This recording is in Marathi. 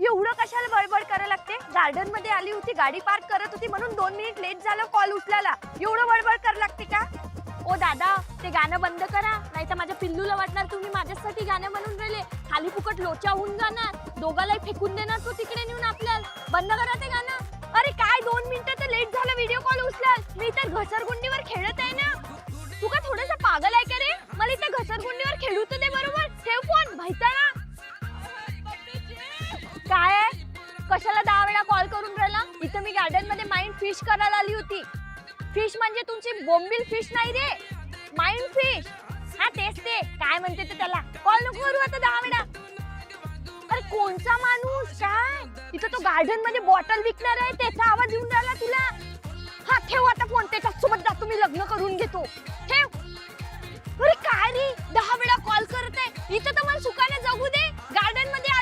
एवढं कशाला बडबड करायला लागते? गार्डन मध्ये आली होती, गाडी पार्क करत होती म्हणून 2 मिनिट लेट झालं कॉल उचलायला. एवढं बडबड करायला लागते का? ओ दादा, ते गाणं बंद करा, नाही तर माझ्या पिल्लूला वाटणार तुम्ही माझ्यासाठी गाणं म्हणून राहिले. खाली फुकट लोचा होऊन जाणार, दोघालाही फेकून देणार तो तिकडे नेऊन आपल्याला. बंद करा ते गाणं. अरे काय 2 मिनिटं तर लेट झालं व्हिडिओ कॉल उचलाल. मी तर घसरगुंडीवर खेळत आहे ना. तू का थोडंसं पागल आहे का रे? मला इथे घसरगुंडीवर खेळू तर दे बरोबर. ठेव फोन, भैताना. काय आहे? कशाला 10 वेळा कॉल करून राहिला? इथं मी गार्डन मध्ये माइंड फिश करायला आली होती. फिश म्हणजे तुमची बोंबील फिश नाही रे, माइंड फिश. हा तेच ते, काय म्हणते ते त्याला. कॉल नको करू आता 10 वेळा. अरे कोणचा माणूस? काय इथं तो गार्डन मध्ये बॉटल विकणार आहे, त्याचा आवाज येऊन राहिला तुला. हा ठेव आता फोन, त्याच्या सोबत जातो मी, लग्न करून घेतो. ठेव. अरे काय रे, 10 वेळा कॉल करत आहे. इथं तर मला सुखाने जगू दे. गार्डन मध्ये